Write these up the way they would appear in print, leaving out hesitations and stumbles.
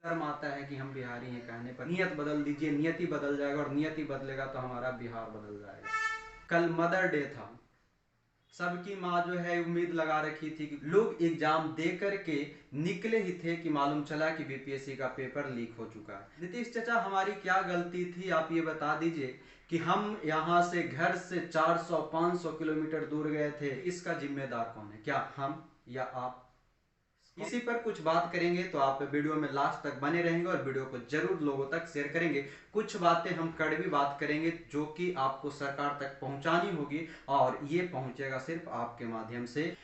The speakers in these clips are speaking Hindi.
शर्म आता है कि हम बिहारी हैं कहने पर। नियत बदल दीजिए, नियति बदल जाएगा, और नियति बदलेगा तो हमारा बिहार बदल जाएगा। कल मदर डे था, सबकी माँ जो है उम्मीद लगा रखी थी कि लोग एग्जाम दे करके निकले ही थे कि मालूम चला कि बीपीएससी का पेपर लीक हो चुका है। नीतीश चाचा, हमारी क्या गलती थी, आप ये बता दीजिए कि हम यहाँ से घर से 400-500 किलोमीटर दूर गए थे। इसका जिम्मेदार कौन है, क्या हम या आप? इसी पर कुछ बात करेंगे, तो आप वीडियो में लास्ट तक बने रहेंगे और वीडियो को जरूर लोगों तक शेयर करेंगे। कुछ बातें हम कड़वी बात करेंगे जो कि आपको सरकार तक पहुंचानी होगी, और ये पहुंचेगा सिर्फ आपके माध्यम से।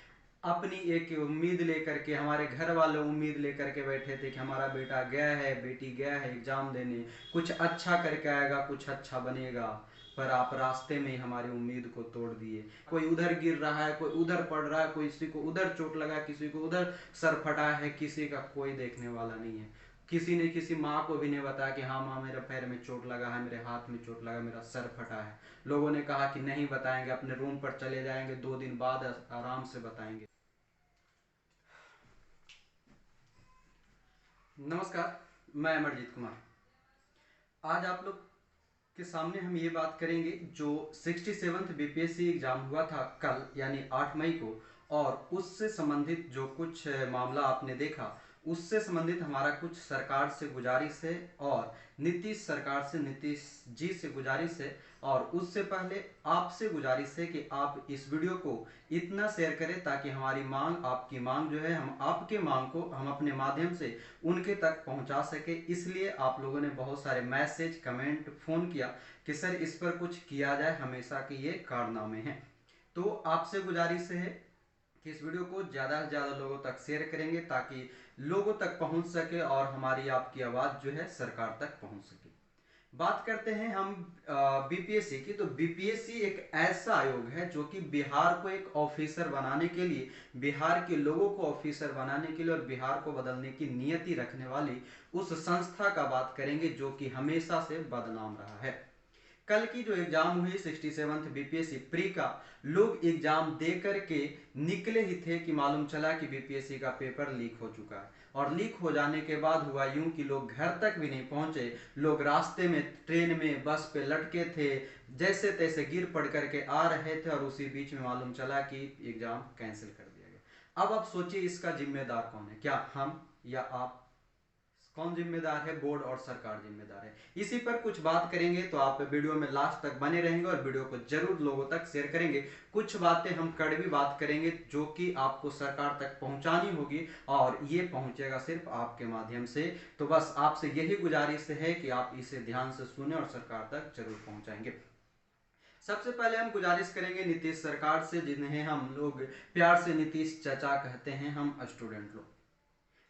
अपनी एक उम्मीद लेकर के, हमारे घर वाले उम्मीद लेकर के बैठे थे कि हमारा बेटा गया है, बेटी गया है एग्जाम देने, कुछ अच्छा करके आएगा, कुछ अच्छा बनेगा, पर आप रास्ते में ही हमारी उम्मीद को तोड़ दिए। कोई उधर गिर रहा है, कोई उधर पड़ रहा है, कोई किसी को उधर चोट लगा, किसी को उधर सर फटा है, किसी का कोई देखने वाला नहीं है। किसी ने किसी माँ को भी नहीं बताया कि हाँ माँ, मेरे पैर में चोट लगा है, मेरे हाथ में चोट लगा, मेरा सर फटा है। लोगों ने कहा कि नहीं बताएंगे, अपने रूम पर चले जाएंगे, 2 दिन बाद आराम से बताएंगे। नमस्कार, मैं अमरजीत कुमार। आज आप लोग के सामने हम ये बात करेंगे जो 67th बीपीएससी एग्जाम हुआ था कल यानी 8 मई को, और उससे संबंधित जो कुछ मामला आपने देखा, उससे संबंधित हमारा कुछ सरकार से गुजारिश है, और नीतीश सरकार से, नीतीश जी से गुजारिश है, और उससे पहले आपसे गुजारिश है कि आप इस वीडियो को इतना शेयर करें ताकि हमारी मांग, आपकी मांग जो है, हम आपके मांग को हम अपने माध्यम से उनके तक पहुंचा सके। इसलिए आप लोगों ने बहुत सारे मैसेज, कमेंट, फोन किया कि सर इस पर कुछ किया जाए, हमेशा के ये कारनामे हैं। तो आपसे गुजारिश है कि इस वीडियो को ज़्यादा से ज़्यादा लोगों तक शेयर करेंगे ताकि लोगों तक पहुंच सके और हमारी आपकी आवाज़ जो है सरकार तक पहुंच सके। बात करते हैं हम बीपीएससी की। तो बीपीएससी एक ऐसा आयोग है जो कि बिहार को एक ऑफिसर बनाने के लिए, बिहार के लोगों को ऑफिसर बनाने के लिए और बिहार को बदलने की नियति रखने वाली उस संस्था का बात करेंगे जो कि हमेशा से बदनाम रहा है। कल की जो एग्जाम हुई 67th बीपीएससी प्री का, लोग एग्जाम दे करके निकले ही थे कि मालूम चला कि बीपीएससी का पेपर लीक हो चुका है। और लीक हो जाने के बाद हुआ यूं कि लोग घर तक भी नहीं पहुंचे, लोग रास्ते में, ट्रेन में, बस पे लटके थे, जैसे तैसे गिर पड़ करके आ रहे थे, और उसी बीच में मालूम चला कि एग्जाम कैंसिल कर दिया गया। अब आप सोचिए इसका जिम्मेदार कौन है, क्या हम या आप? कौन जिम्मेदार है? बोर्ड और सरकार जिम्मेदार है। इसी पर कुछ बात करेंगे, तो आप वीडियो में लास्ट तक बने रहेंगे और वीडियो को जरूर लोगों तक शेयर करेंगे। कुछ बातें हम कड़वी बात करेंगे जो कि आपको सरकार तक पहुंचानी होगी, और ये पहुंचेगा सिर्फ आपके माध्यम से। तो बस आपसे यही गुजारिश है कि आप इसे ध्यान से सुने और सरकार तक जरूर पहुंचाएंगे। सबसे पहले हम गुजारिश करेंगे नीतीश सरकार से, जिन्हें हम लोग प्यार से नीतीश चाचा कहते हैं, हम स्टूडेंट लोग।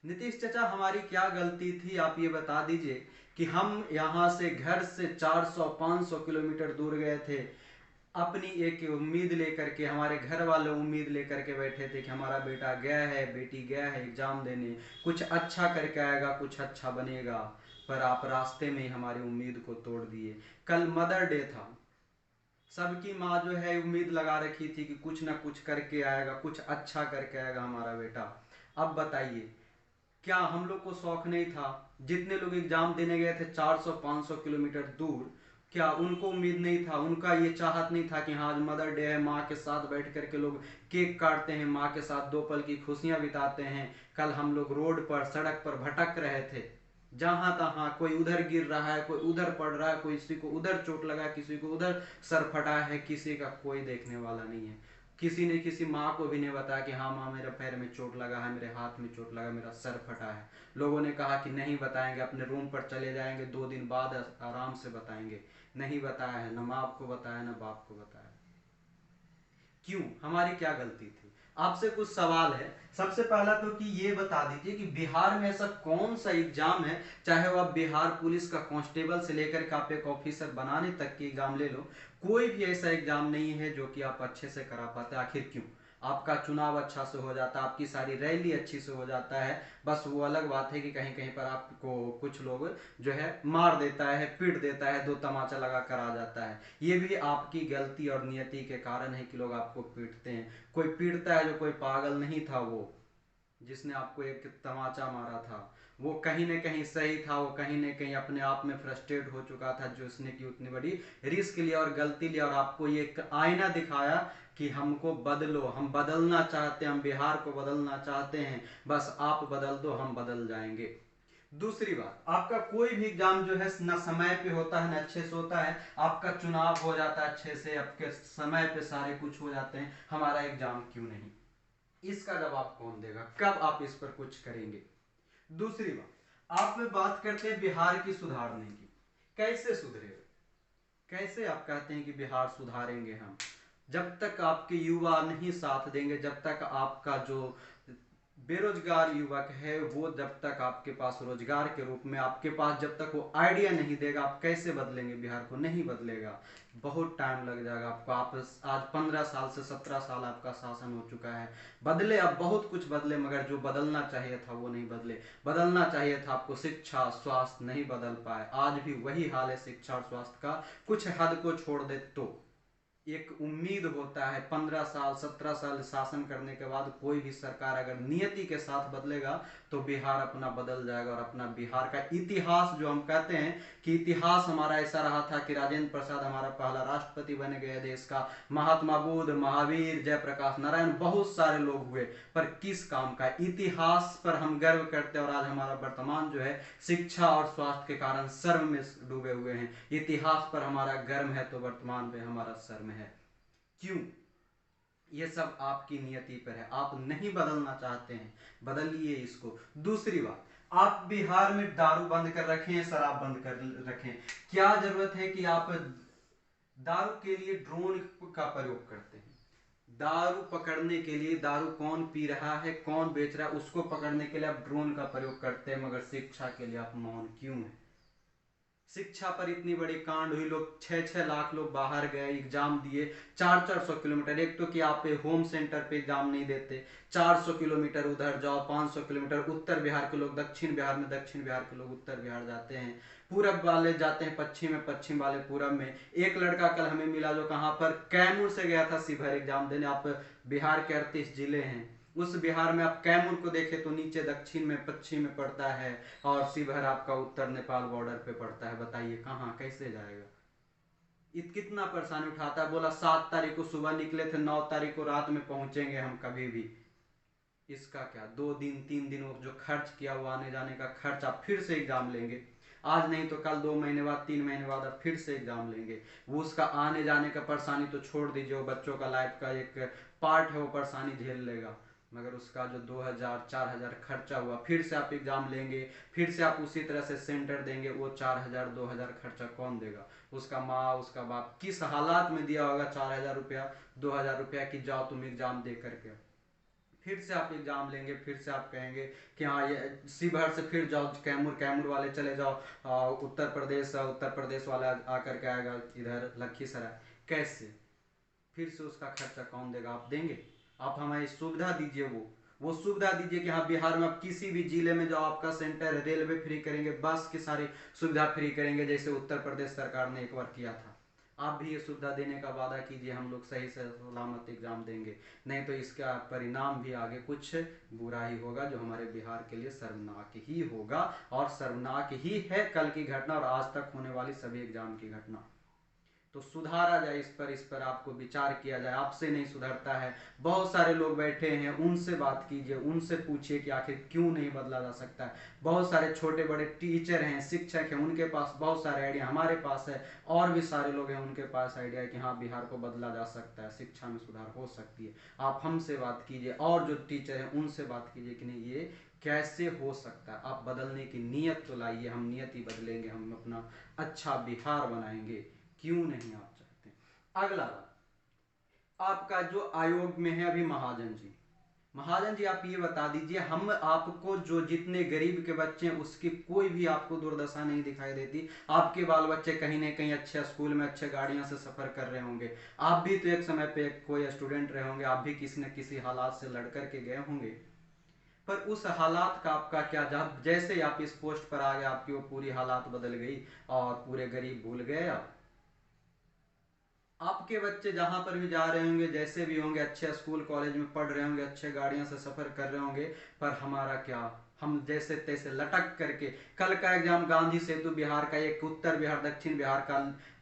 नीतीश चाचा, हमारी क्या गलती थी, आप ये बता दीजिए कि हम यहाँ से घर से 400-500 किलोमीटर दूर गए थे। अपनी एक उम्मीद लेकर के, हमारे घर वाले उम्मीद लेकर के बैठे थे कि हमारा बेटा गया है, बेटी गया है एग्जाम देने, कुछ अच्छा करके आएगा, कुछ अच्छा बनेगा, पर आप रास्ते में ही हमारी उम्मीद को तोड़ दिए। कल मदर डे था, सबकी माँ जो है उम्मीद लगा रखी थी कि कुछ ना कुछ करके आएगा, कुछ अच्छा करके आएगा हमारा बेटा। अब बताइए, क्या हम लोग को शौक नहीं था? जितने लोग एग्जाम देने गए थे 400-500 किलोमीटर दूर, क्या उनको उम्मीद नहीं था, उनका ये चाहत नहीं था कि हाँ आज मदर डे है, माँ के साथ बैठ करके लोग केक काटते हैं, माँ के साथ 2 पल की खुशियां बिताते हैं? कल हम लोग रोड पर, सड़क पर भटक रहे थे, जहां तहां कोई उधर गिर रहा है, कोई उधर पड़ रहा है, कोई किसी को उधर चोट लगा, किसी को उधर सर फटा है, किसी का कोई देखने वाला नहीं है। किसी ने किसी माँ को भी नहीं बताया कि हाँ माँ, मेरे पैर में चोट लगा है, मेरे हाथ में चोट लगा, मेरा सर फटा है। लोगों ने कहा कि नहीं बताएंगे, अपने रूम पर चले जाएंगे, 2 दिन बाद आराम से बताएंगे। नहीं बताया है, न माँ को बताया, न बाप को बताया। क्यों? हमारी क्या गलती थी? आपसे कुछ सवाल है। सबसे पहला तो कि ये बता दीजिए कि बिहार में ऐसा कौन सा एग्जाम है, चाहे वो आप बिहार पुलिस का कांस्टेबल से लेकर के आप एक ऑफिसर बनाने तक की एग्जाम ले लो, कोई भी ऐसा एग्जाम नहीं है जो कि आप अच्छे से करा पाते। आखिर क्यों? आपका चुनाव अच्छा से हो जाता है, आपकी सारी रैली अच्छी से हो जाता है, बस वो अलग बात है कि कहीं कहीं पर आपको कुछ लोग जो है मार देता है, पीट देता है, 2 तमाचा लगा कर आ जाता है। ये भी आपकी गलती और नियति के कारण है कि लोग आपको पीटते हैं। कोई पीटता है जो कोई पागल नहीं था, वो जिसने आपको एक तमाचा मारा था, वो कहीं ना कहीं सही था, वो कहीं ना कहीं अपने आप में फ्रस्ट्रेट हो चुका था जो उसने की उतनी बड़ी रिस्क लिया और गलती लिया, और आपको ये एक आईना दिखाया कि हमको बदलो, हम बदलना चाहते हैं, हम बिहार को बदलना चाहते हैं, बस आप बदल दो, हम बदल जाएंगे। दूसरी बात, आपका कोई भी एग्जाम जो है ना समय पे होता है ना अच्छे से होता है, आपका चुनाव हो जाता है अच्छे से, आपके समय पे सारे कुछ हो जाते हैं, हमारा एग्जाम क्यों नहीं? इसका जवाब कौन देगा? कब आप इस पर कुछ करेंगे? दूसरी बात, आप बात करते हैं बिहार की सुधारने की, कैसे सुधरेगा? कैसे आप कहते हैं कि बिहार सुधारेंगे हम? जब तक आपके युवा नहीं साथ देंगे, जब तक आपका जो बेरोजगार युवक है वो जब तक आपके पास रोजगार के रूप में आपके पास जब तक वो आइडिया नहीं देगा, आप कैसे बदलेंगे बिहार को? नहीं बदलेगा, बहुत टाइम लग जाएगा आपको। आप आज 15 साल से 17 साल आपका शासन हो चुका है, बदले अब बहुत कुछ बदले, मगर जो बदलना चाहिए था वो नहीं बदले। बदलना चाहिए था आपको शिक्षा स्वास्थ्य, नहीं बदल पाए, आज भी वही हाल है शिक्षा और स्वास्थ्य का। कुछ हद को छोड़ दे तो एक उम्मीद होता है 15 साल 17 साल शासन करने के बाद कोई भी सरकार अगर नियति के साथ बदलेगा तो बिहार अपना बदल जाएगा, और अपना बिहार का इतिहास जो हम कहते हैं कि इतिहास हमारा ऐसा रहा था कि राजेंद्र प्रसाद हमारा पहला राष्ट्रपति बन गए देश का, महात्मा बुद्ध, महावीर, जयप्रकाश नारायण, बहुत सारे लोग हुए, पर किस काम का? इतिहास पर हम गर्व करते हैं, और आज हमारा वर्तमान जो है शिक्षा और स्वास्थ्य के कारण शर्म में डूबे हुए हैं। इतिहास पर हमारा गर्व है तो वर्तमान में हमारा शर्म है। क्यों? ये सब आपकी नियति पर है, आप नहीं बदलना चाहते हैं, बदलिए इसको। दूसरी बात, आप बिहार में दारू बंद कर रखें, शराब बंद कर रखें, क्या जरूरत है कि आप दारू के लिए ड्रोन का प्रयोग करते हैं? दारू पकड़ने के लिए, दारू कौन पी रहा है कौन बेच रहा है उसको पकड़ने के लिए आप ड्रोन का प्रयोग करते हैं, मगर शिक्षा के लिए आप मौन क्यों है? शिक्षा पर इतनी बड़ी कांड हुई, लोग 6-6 लाख लोग बाहर गए, एग्जाम दिए 400-400 किलोमीटर। एक तो कि आप होम सेंटर पे एग्जाम नहीं देते, 400 किलोमीटर उधर जाओ, 500 किलोमीटर उत्तर बिहार के लोग दक्षिण बिहार में, दक्षिण बिहार के लोग उत्तर बिहार जाते हैं, पूरब वाले जाते हैं पश्चिम में, पश्चिम वाले पूरब में। एक लड़का कल हमें मिला जो कहाँ पर कैमूर से गया था शिवहर एग्जाम देने। आप बिहार के 38 जिले हैं, उस बिहार में आप कैमूर को देखें तो नीचे दक्षिण में पश्चिम में पड़ता है, और शिवहर आपका उत्तर नेपाल बॉर्डर पे पड़ता है। बताइए कहाँ कैसे जाएगा? कितना परेशानी उठाता है। बोला 7 तारीख को सुबह निकले थे, 9 तारीख को रात में पहुंचेंगे हम कभी भी। इसका क्या? 2 दिन 3 दिन वो जो खर्च किया वो आने जाने का खर्च, आप फिर से एग्जाम लेंगे, आज नहीं तो कल, 2 महीने बाद 3 महीने बाद आप फिर से एग्जाम लेंगे। वो उसका आने जाने का परेशानी तो छोड़ दीजिए, वो बच्चों का लाइफ का एक पार्ट है, वो परेशानी झेल लेगा, मगर उसका जो 2000-4000 खर्चा हुआ, फिर से आप एग्जाम लेंगे, फिर से आप उसी तरह से सेंटर देंगे, वो 4000-2000 खर्चा कौन देगा? उसका माँ उसका बाप किस हालात में दिया होगा 4000 रुपया 2000 रुपया कि जाओ तुम एग्जाम दे करके। फिर से आप एग्जाम लेंगे, फिर से आप कहेंगे कि हाँ ये शिवहर से फिर जाओ कैमूर, कैमूर वाले चले जाओ उत्तर प्रदेश, उत्तर प्रदेश वाला आकर के आएगा इधर लखीसराय। कैसे? फिर से उसका खर्चा कौन देगा? आप देंगे? आप हमारी सुविधा दीजिए, वो सुविधा दीजिए कि हाँ बिहार में आप किसी भी जिले में जाओ आपका सेंटर है, रेलवे फ्री करेंगे, बस की सारी सुविधा फ्री करेंगे, जैसे उत्तर प्रदेश सरकार ने एक बार किया था। आप भी ये सुविधा देने का वादा कीजिए, हम लोग सही से सलामत एग्जाम देंगे, नहीं तो इसका परिणाम भी आगे कुछ बुरा ही होगा, जो हमारे बिहार के लिए शर्मनाक ही होगा, और शर्मनाक ही है कल की घटना और आज तक होने वाली सभी एग्जाम की घटना। तो सुधारा जाए, इस पर आपको विचार किया जाए। आपसे नहीं सुधरता है, बहुत सारे लोग बैठे हैं, उनसे बात कीजिए, उनसे पूछिए कि आखिर क्यों नहीं बदला जा सकता है। बहुत सारे छोटे बड़े टीचर हैं, शिक्षक हैं, उनके पास बहुत सारे आइडिया, हमारे पास है, और भी सारे लोग हैं उनके पास आइडिया है कि हाँ बिहार को बदला जा सकता है, शिक्षा में सुधार हो सकती है। आप हमसे बात कीजिए, और जो टीचर हैं उनसे बात कीजिए कि नहीं ये कैसे हो सकता है। आप बदलने की नीयत तो लाइए, हम नीयत ही बदलेंगे, हम अपना अच्छा बिहार बनाएंगे। क्यों नहीं आप चाहते? अगला बात, आपका जो आयोग में है अभी महाजन जी, महाजन जी आप ये बता दीजिए, हम आपको जो जितने गरीब के बच्चे हैं उसकी कोई भी आपको दुर्दशा नहीं दिखाई देती? आपके बाल बच्चे कहीं ना कहीं अच्छे स्कूल में अच्छे गाड़ियों से सफर कर रहे होंगे, आप भी तो एक समय पे कोई स्टूडेंट रहे होंगे, आप भी किसी न किसी हालात से लड़ कर के गए होंगे, पर उस हालात का आपका क्या? जब जैसे ही आप इस पोस्ट पर आ गए आपकी वो पूरी हालात बदल गई और पूरे गरीब भूल गए आप। आपके बच्चे जहां पर भी जा रहे होंगे, जैसे भी होंगे, अच्छे स्कूल कॉलेज में पढ़ रहे होंगे, अच्छे गाड़ियों से सफर कर रहे होंगे, पर हमारा क्या? हम जैसे तैसे लटक करके। कल का एग्जाम गांधी सेतु बिहार का, एक उत्तर बिहार दक्षिण बिहार का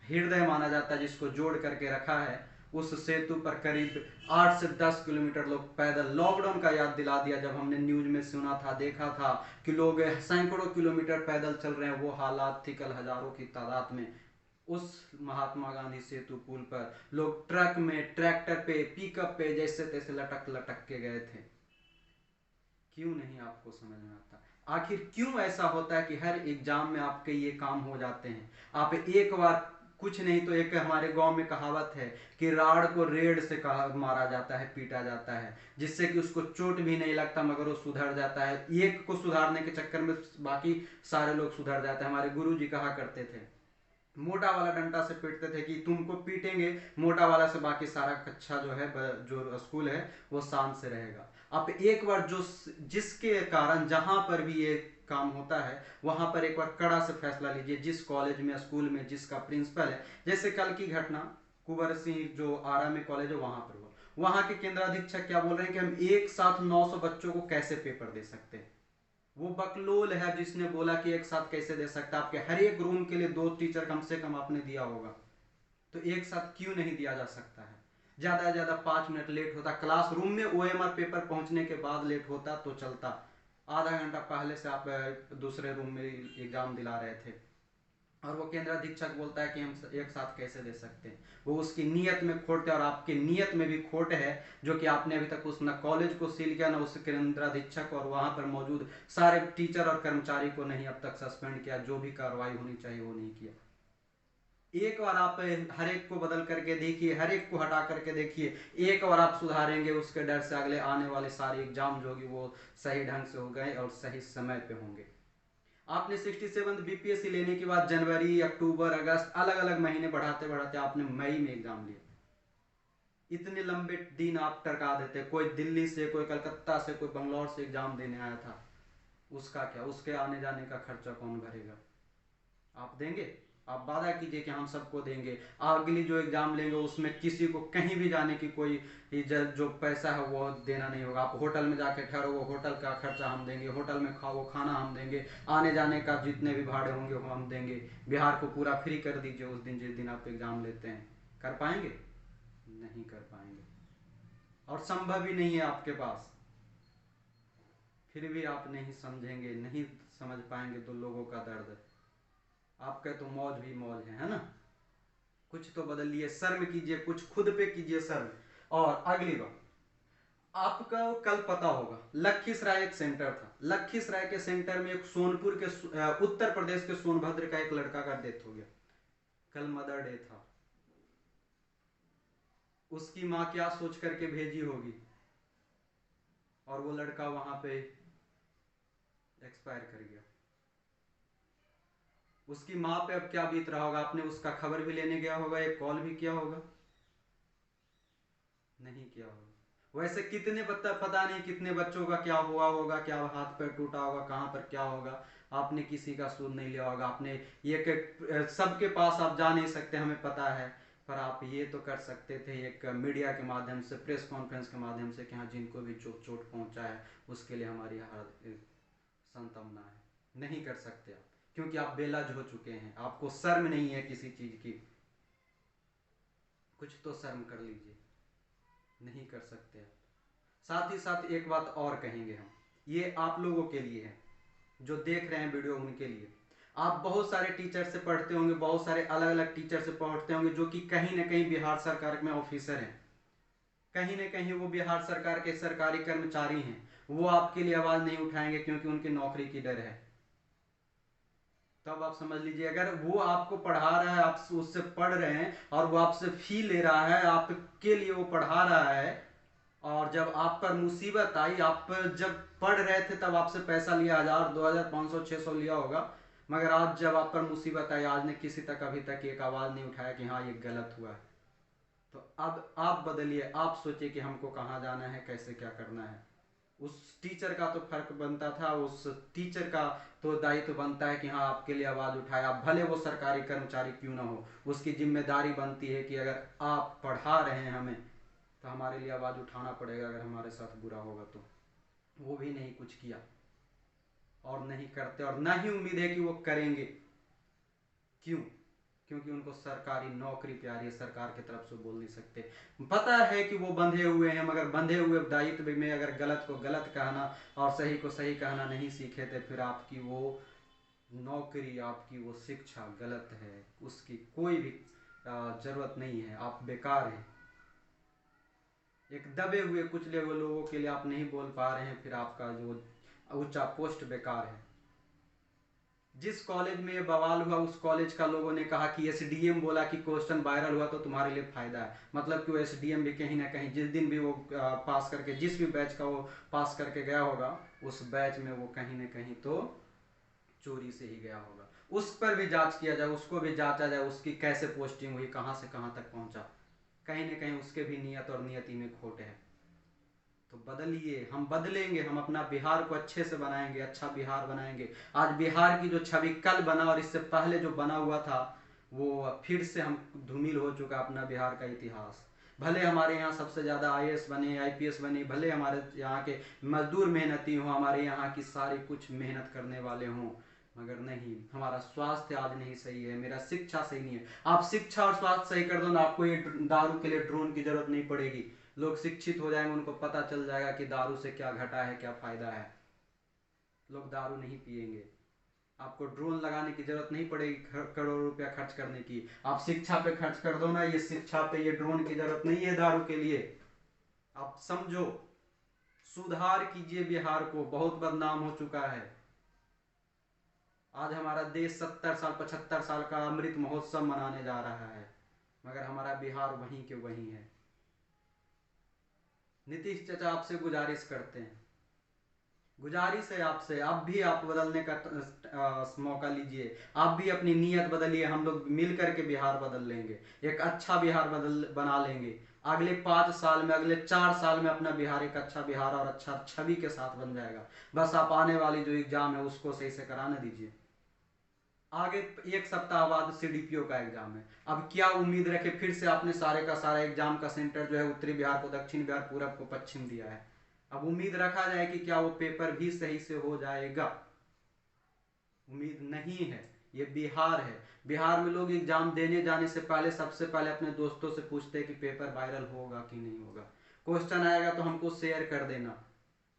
हृदय माना जाता है जिसको जोड़ करके रखा है, उस सेतु पर करीब 8 से 10 किलोमीटर लोग पैदल, लॉकडाउन का याद दिला दिया जब हमने न्यूज में सुना था, देखा था कि लोग सैकड़ों किलोमीटर पैदल चल रहे हैं। वो हालात थी कल हजारों की तादाद में उस महात्मा गांधी सेतु पुल पर लोग ट्रक में, ट्रैक्टर पे, पिकअप पे जैसे तैसे लटक लटक के गए थे। क्यों नहीं आपको समझ में आता? आखिर क्यों ऐसा होता है कि हर एग्जाम में आपके ये काम हो जाते हैं? आप एक बार, कुछ नहीं तो एक हमारे गांव में कहावत है कि राड़ को रेड़ से मारा जाता है, पीटा जाता है, जिससे कि उसको चोट भी नहीं लगता मगर वो सुधर जाता है। एक को सुधारने के चक्कर में बाकी सारे लोग सुधर जाते हैं। हमारे गुरु जी कहा करते थे, मोटा वाला डंडा से पीटते थे कि तुमको पीटेंगे मोटा वाला से, बाकी सारा कक्षा जो है, जो स्कूल है वो शांत से रहेगा। आप एक बार जो, जिसके कारण जहां पर भी ये काम होता है वहां पर एक बार कड़ा से फैसला लीजिए। जिस कॉलेज में, स्कूल में जिसका प्रिंसिपल है, जैसे कल की घटना कुंवर सिंह जो आरा में कॉलेज है वहां पर हुआ, वहां के केंद्र अधीक्षक क्या बोल रहे हैं कि हम एक साथ 900 बच्चों को कैसे पेपर दे सकते हैं। वो बकलोल है जिसने बोला कि एक साथ कैसे दे सकता है। आपके हर एक रूम के लिए 2 टीचर कम से कम आपने दिया होगा, तो एक साथ क्यों नहीं दिया जा सकता है? ज्यादा से ज्यादा 5 मिनट लेट होता, क्लासरूम में ओएमआर पेपर पहुंचने के बाद लेट होता तो चलता, आधा घंटा पहले से आप दूसरे रूम में एग्जाम दिला रहे थे। और वो केंद्र अधीक्षक बोलता है कि हम एक साथ कैसे दे सकते हैं। वो उसकी नीयत में खोट है, और आपकी नीयत में भी खोट है, जो कि आपने अभी तक उस न कॉलेज को सील किया, न उस केंद्र अधीक्षक और वहां पर मौजूद सारे टीचर और कर्मचारी को नहीं अब तक सस्पेंड किया। जो भी कार्रवाई होनी चाहिए वो नहीं किया। एक बार आप हर एक को बदल करके देखिए, हर एक को हटा करके देखिए, एक बार आप सुधारेंगे, उसके डर से अगले आने वाले सारे एग्जाम जो होगी वो सही ढंग से हो गए और सही समय पे होंगे। आपने 67 बीपीएससी लेने के बाद जनवरी, अक्टूबर, अगस्त, अलग अलग महीने बढ़ाते बढ़ाते आपने मई में एग्जाम लिया। इतने लंबे दिन आप टरका देते। कोई दिल्ली से, कोई कलकत्ता से, कोई बंगलौर से एग्जाम देने आया था, उसका क्या, उसके आने जाने का खर्चा कौन भरेगा? आप देंगे? आप वादा कीजिए कि हम सबको देंगे। अगली जो एग्जाम लेंगे उसमें किसी को कहीं भी जाने की कोई जो पैसा है वो देना नहीं होगा। आप होटल में जाके ठहरो, वो होटल का खर्चा हम देंगे, होटल में खाओ, खाना हम देंगे, आने जाने का जितने भी भाड़े होंगे वो हम देंगे। बिहार को पूरा फ्री कर दीजिए उस दिन जिस दिन आप एग्जाम लेते हैं। कर पाएंगे? नहीं कर पाएंगे, और संभव ही नहीं है आपके पास। फिर भी आप नहीं समझेंगे, नहीं समझ पाएंगे तो लोगों का दर्द। आपका तो मौज भी मौज है ना? कुछ तो बदलिए, शर्म कीजिए, कुछ खुद पे कीजिए शर्म। और अगली बार आपका कल पता होगा, लखीसराय एक सेंटर था, लखीसराय के सेंटर में एक सोनपुर के उत्तर प्रदेश के सोनभद्र का एक लड़का का डेथ हो गया। कल मदर डे था। उसकी माँ क्या सोच करके भेजी होगी, और वो लड़का वहां पे एक्सपायर कर गया। उसकी माँ पे अब क्या बीत रहा होगा? आपने उसका खबर भी लेने गया होगा, एक कॉल भी किया होगा? नहीं किया होगा। वैसे कितने पता नहीं कितने बच्चों का क्या हुआ होगा, क्या हाथ पैर टूटा होगा, कहाँ पर क्या होगा, आपने किसी का सुन नहीं लिया होगा। आपने ये सबके पास आप जा नहीं सकते, हमें पता है, पर आप ये तो कर सकते थे एक मीडिया के माध्यम से, प्रेस कॉन्फ्रेंस के माध्यम से कि हाँ जिनको भी चोट चोट पहुंचा है उसके लिए हमारी संतमना है। नहीं कर सकते आप, क्योंकि आप बेलज हो चुके हैं। आपको शर्म नहीं है किसी चीज की। कुछ तो शर्म कर लीजिए। नहीं कर सकते आप। साथ ही साथ एक बात और कहेंगे हम, ये आप लोगों के लिए है जो देख रहे हैं वीडियो, उनके लिए। आप बहुत सारे टीचर से पढ़ते होंगे, बहुत सारे अलग अलग टीचर से पढ़ते होंगे जो कि कहीं ना कहीं बिहार सरकार में ऑफिसर हैं, कहीं ना कहीं वो बिहार सरकार के सरकारी कर्मचारी हैं। वो आपके लिए आवाज नहीं उठाएंगे क्योंकि उनकी नौकरी की डर है। तब आप समझ लीजिए, अगर वो आपको पढ़ा रहा है, आप उससे पढ़ रहे हैं और वो आपसे फी ले रहा है, आपके लिए वो पढ़ा रहा है, और जब आप पर मुसीबत आई, आप जब पढ़ रहे थे तब आपसे पैसा लिया, 1000, 2000, 500, 600 लिया होगा, मगर आज जब आप पर मुसीबत आई, आज ने किसी तक अभी तक एक आवाज नहीं उठाया कि हाँ ये गलत हुआ है। तो अब आप बदलिए, आप सोचिए कि हमको कहाँ जाना है, कैसे क्या करना है। उस टीचर का तो फर्क बनता था, उस टीचर का तो दायित्व बनता है कि हाँ आपके लिए आवाज उठाए। आप भले वो सरकारी कर्मचारी क्यों ना हो, उसकी जिम्मेदारी बनती है कि अगर आप पढ़ा रहे हैं हमें तो हमारे लिए आवाज उठाना पड़ेगा अगर हमारे साथ बुरा होगा तो। वो भी नहीं कुछ किया। और नहीं करते, और ना ही उम्मीद है कि वो करेंगे। क्यों? क्योंकि उनको सरकारी नौकरी प्यारी है, सरकार की तरफ से बोल नहीं सकते। पता है कि वो बंधे हुए हैं, मगर बंधे हुए दायित्व में अगर गलत को गलत कहना और सही को सही कहना नहीं सीखे तो फिर आपकी वो नौकरी, आपकी वो शिक्षा गलत है, उसकी कोई भी जरूरत नहीं है, आप बेकार हैं। एक दबे हुए कुचले हुए लोगों के लिए आप नहीं बोल पा रहे हैं, फिर आपका जो ऊंचा पोस्ट बेकार है। जिस कॉलेज में ये बवाल हुआ उस कॉलेज का लोगों ने कहा कि एसडीएम बोला कि क्वेश्चन वायरल हुआ तो तुम्हारे लिए फायदा है, मतलब कि वो एसडीएम भी कहीं ना कहीं जिस दिन भी वो पास करके, जिस भी बैच का वो पास करके गया होगा, उस बैच में वो कहीं ना कहीं तो चोरी से ही गया होगा। उस पर भी जांच किया जाए, उसको भी जांचा जाए, उसकी कैसे पोस्टिंग हुई, कहाँ से कहाँ तक पहुंचा। कहीं ना कहीं उसके भी नियत और नियति में खोट है। तो बदलिए, हम बदलेंगे, हम अपना बिहार को अच्छे से बनाएंगे, अच्छा बिहार बनाएंगे। आज बिहार की जो छवि कल बना और इससे पहले जो बना हुआ था, वो फिर से हम धूमिल हो चुका अपना बिहार का इतिहास। भले हमारे यहाँ सबसे ज़्यादा आईएएस बने, आईपीएस बने, भले हमारे यहाँ के मजदूर मेहनती हों, हमारे यहाँ की सारी कुछ मेहनत करने वाले हों, मगर नहीं, हमारा स्वास्थ्य आज नहीं सही है, मेरा शिक्षा सही नहीं है। आप शिक्षा और स्वास्थ्य सही कर दो ना, आपको ये दारू के लिए ड्रोन की जरूरत नहीं पड़ेगी। लोग शिक्षित हो जाएंगे, उनको पता चल जाएगा कि दारू से क्या घटा है, क्या फायदा है। लोग दारू नहीं पिएंगे। आपको ड्रोन लगाने की जरूरत नहीं पड़ेगी, करोड़ों रुपया खर्च करने की। आप शिक्षा पे खर्च कर दो ना, ये शिक्षा पे, ये ड्रोन की जरूरत नहीं है दारू के लिए। आप समझो, सुधार कीजिए बिहार को, बहुत बदनाम हो चुका है। आज हमारा देश 70 साल 75 साल का अमृत महोत्सव मनाने जा रहा है, मगर हमारा बिहार वहीं के वहीं है। नीतीश चाचा आपसे गुजारिश करते हैं, गुजारिश है आपसे, आप भी आप बदलने का मौका लीजिए, आप भी अपनी नीयत बदलिए। हम लोग मिल करके बिहार बदल लेंगे, एक अच्छा बिहार बना लेंगे। अगले 5 साल में, अगले 4 साल में अपना बिहार एक अच्छा बिहार और अच्छा छवि के साथ बन जाएगा। बस आप आने वाली जो एग्जाम है उसको सही से कराने दीजिए। आगे 1 सप्ताह बाद सीडीपीओ का एग्जाम है। अब क्या उम्मीद रखे, फिर से आपने सारे का सारा एग्जाम का सेंटर जो है उत्तरी बिहार को दक्षिण बिहार, पूरब को पश्चिम दिया है। अब उम्मीद रखा जाए कि क्या वो पेपर भी सही से हो जाएगा? उम्मीद नहीं है। ये बिहार है, बिहार में लोग एग्जाम देने जाने से पहले सबसे पहले अपने दोस्तों से पूछते हैं कि पेपर वायरल होगा कि नहीं होगा। क्वेश्चन आएगा तो हमको शेयर कर देना,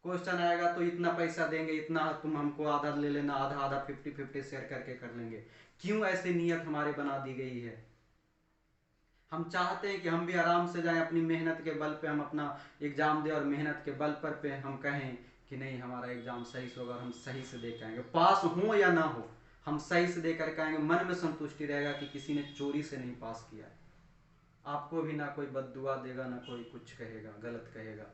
क्वेश्चन आएगा तो इतना पैसा देंगे, इतना तुम हमको आधा ले लेना, आधा आधा 50-50 शेयर करके कर लेंगे। क्यों ऐसी नीयत हमारे बना दी गई है? हम चाहते हैं कि हम भी आराम से जाएं, अपनी मेहनत के बल पे हम अपना एग्जाम दें, और मेहनत के बल पर पे हम कहें कि नहीं हमारा एग्जाम सही से होगा, हम सही से दे के आएंगे, पास हो या ना हो हम सही से दे करके आएंगे। मन में संतुष्टि रहेगा कि किसी ने चोरी से नहीं पास किया है। आपको भी ना कोई बद्दुआ देगा, ना कोई कुछ कहेगा, गलत कहेगा।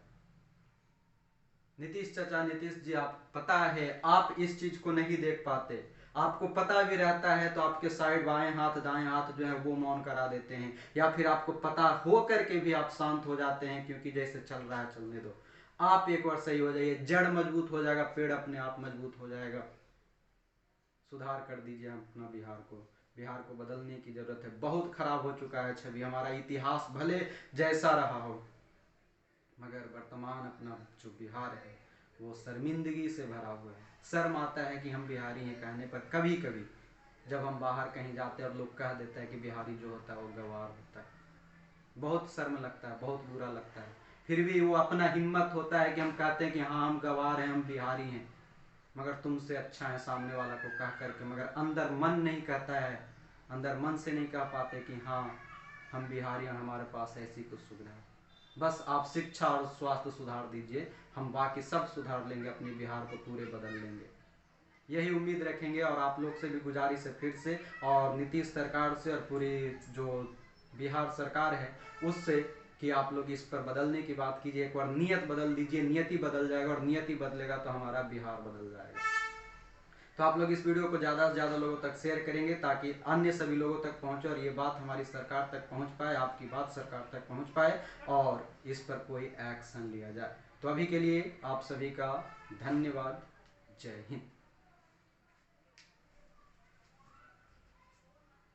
नीतीश चाचा, नीतीश जी, आप पता है आप इस चीज को नहीं देख पाते। आपको पता भी रहता है तो आपके साइड बाएं हाथ दाएं हाथ जो है वो मौन करा देते हैं, या फिर आपको पता हो करके भी आप शांत हो जाते हैं, क्योंकि जैसे चल रहा है चलने दो। आप एक बार सही हो जाइए, जड़ मजबूत हो जाएगा, पेड़ अपने आप मजबूत हो जाएगा। सुधार कर दीजिए अपना बिहार को, बिहार को बदलने की जरूरत है। बहुत खराब हो चुका है छवि, हमारा इतिहास भले जैसा रहा हो, मगर वर्तमान अपना जो बिहार है वो शर्मिंदगी से भरा हुआ है। शर्म आता है कि हम बिहारी हैं कहने पर। कभी कभी जब हम बाहर कहीं जाते हैं और लोग कह देते हैं कि बिहारी जो होता है वो गंवार होता है, बहुत शर्म लगता है, बहुत बुरा लगता है। फिर भी वो अपना हिम्मत होता है कि हम कहते हैं कि हाँ हम गंवार हैं, हम बिहारी हैं, मगर तुमसे अच्छा है सामने वाला को कह करके, मगर अंदर मन नहीं कहता है, अंदर मन से नहीं कह पाते कि हाँ हम बिहारी हैं, हमारे पास ऐसी कुछ सुविधा है। बस आप शिक्षा और स्वास्थ्य सुधार दीजिए, हम बाकी सब सुधार लेंगे, अपने बिहार को पूरे बदल लेंगे, यही उम्मीद रखेंगे। और आप लोग से भी गुजारिश है फिर से, और नीतीश सरकार से और पूरी जो बिहार सरकार है उससे, कि आप लोग इस पर बदलने की बात कीजिए। एक बार नियत बदल दीजिए, नियति बदल जाएगा, और नियति बदलेगा तो हमारा बिहार बदल जाएगा। तो आप लोग इस वीडियो को ज़्यादा से ज़्यादा लोगों तक शेयर करेंगे ताकि अन्य सभी लोगों तक पहुंचे, और ये बात हमारी सरकार तक पहुंच पाए, आपकी बात सरकार तक पहुंच पाए, और इस पर कोई एक्शन लिया जाए। तो अभी के लिए आप सभी का धन्यवाद। जय हिंद।